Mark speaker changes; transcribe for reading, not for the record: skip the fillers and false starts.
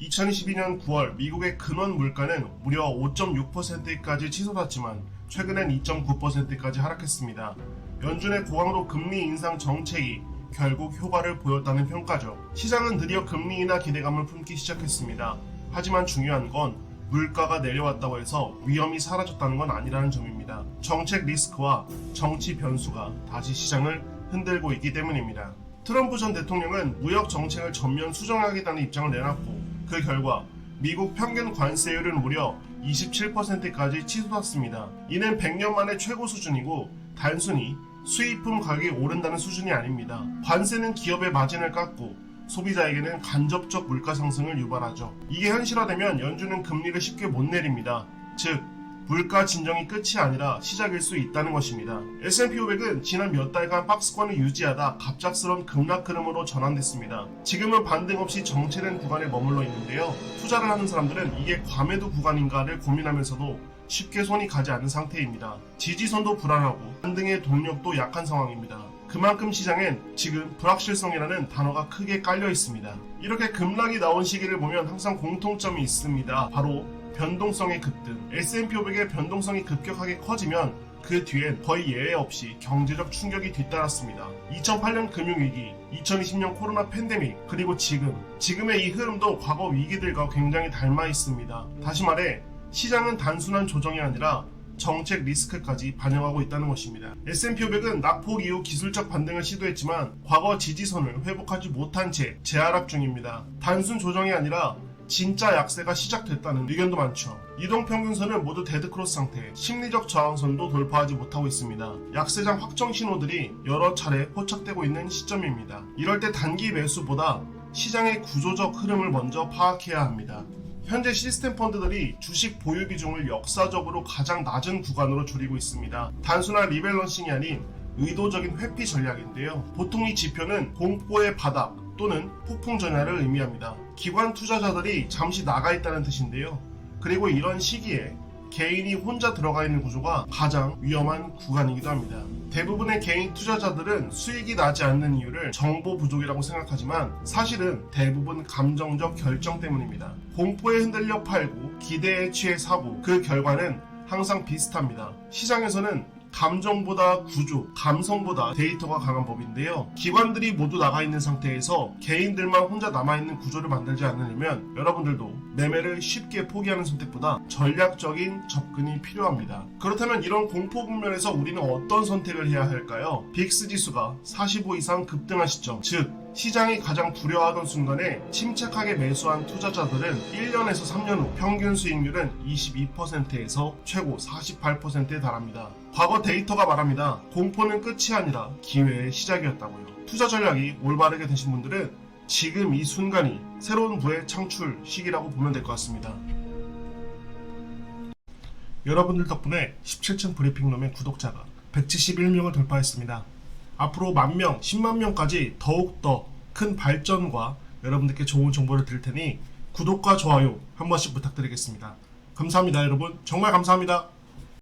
Speaker 1: 2022년 9월 미국의 근원 물가는 무려 5.6%까지 치솟았지만 최근엔 2.9%까지 하락했습니다. 연준의 고강도 금리 인상 정책이 결국 효과를 보였다는 평가죠. 시장은 드디어 금리 인하 기대감을 품기 시작했습니다. 하지만 중요한 건 물가가 내려왔다고 해서 위험이 사라졌다는 건 아니라는 점입니다. 정책 리스크와 정치 변수가 다시 시장을 흔들고 있기 때문입니다. 트럼프 전 대통령은 무역 정책을 전면 수정하겠다는 입장을 내놨고 그 결과 미국 평균 관세율은 무려 27%까지 치솟았습니다. 이는 100년 만에 최고 수준이고 단순히 수입품 가격이 오른다는 수준이 아닙니다. 관세는 기업의 마진을 깎고 소비자에게는 간접적 물가 상승을 유발하죠. 이게 현실화되면 연준은 금리를 쉽게 못 내립니다. 즉 물가 진정이 끝이 아니라 시작일 수 있다는 것입니다. S&P 500은 지난 몇 달간 박스권을 유지하다 갑작스런 급락 흐름으로 전환됐습니다. 지금은 반등 없이 정체된 구간에 머물러 있는데요. 투자를 하는 사람들은 이게 과매도 구간인가를 고민하면서도 쉽게 손이 가지 않는 상태입니다. 지지선도 불안하고 반등의 동력도 약한 상황입니다. 그만큼 시장엔 지금 불확실성이라는 단어가 크게 깔려 있습니다. 이렇게 급락이 나온 시기를 보면 항상 공통점이 있습니다. 바로 변동성의 급등. S&P 500의 변동성이 급격하게 커지면 그 뒤엔 거의 예외 없이 경제적 충격이 뒤따랐습니다. 2008년 금융위기, 2020년 코로나 팬데믹, 그리고 지금의 이 흐름도 과거 위기들과 굉장히 닮아 있습니다. 다시 말해 시장은 단순한 조정이 아니라 정책 리스크까지 반영하고 있다는 것입니다. S&P 500은 낙폭 이후 기술적 반등을 시도했지만 과거 지지선을 회복하지 못한 채 재하락 중입니다. 단순 조정이 아니라 진짜 약세가 시작됐다는 의견도 많죠. 이동평균선은 모두 데드크로스 상태, 심리적 저항선도 돌파하지 못하고 있습니다. 약세장 확정 신호들이 여러 차례 포착되고 있는 시점입니다. 이럴 때 단기 매수보다 시장의 구조적 흐름을 먼저 파악해야 합니다. 현재 시스템 펀드들이 주식 보유 비중을 역사적으로 가장 낮은 구간으로 줄이고 있습니다. 단순한 리밸런싱이 아닌 의도적인 회피 전략인데요. 보통 이 지표는 공포의 바닥 또는 폭풍 전야를 의미합니다. 기관 투자자들이 잠시 나가 있다는 뜻인데요. 그리고 이런 시기에 개인이 혼자 들어가 있는 구조가 가장 위험한 구간이기도 합니다. 대부분의 개인 투자자들은 수익이 나지 않는 이유를 정보 부족이라고 생각하지만 사실은 대부분 감정적 결정 때문입니다. 공포에 흔들려 팔고 기대에 취해 사고 그 결과는 항상 비슷합니다. 시장에서는 감정보다 구조, 감성보다 데이터가 강한 법인데요. 기관들이 모두 나가 있는 상태에서 개인들만 혼자 남아있는 구조를 만들지 않으려면 여러분들도 매매를 쉽게 포기하는 선택보다 전략적인 접근이 필요합니다. 그렇다면 이런 공포 국면에서 우리는 어떤 선택을 해야 할까요? 빅스 지수가 45 이상 급등한 시점, 즉 시장이 가장 두려워하던 순간에 침착하게 매수한 투자자들은 1년에서 3년 후 평균 수익률은 22%에서 최고 48%에 달합니다. 과거 데이터가 말합니다. 공포는 끝이 아니라 기회의 시작이었다고요. 투자 전략이 올바르게 되신 분들은 지금 이 순간이 새로운 부의 창출 시기라고 보면 될 것 같습니다. 여러분들 덕분에 17층 브리핑룸의 구독자가 171명을 돌파했습니다. 앞으로 10,000명, 10만 명까지 더욱더 큰 발전과 여러분들께 좋은 정보를 드릴 테니 구독과 좋아요 한 번씩 부탁드리겠습니다. 감사합니다 여러분. 정말 감사합니다.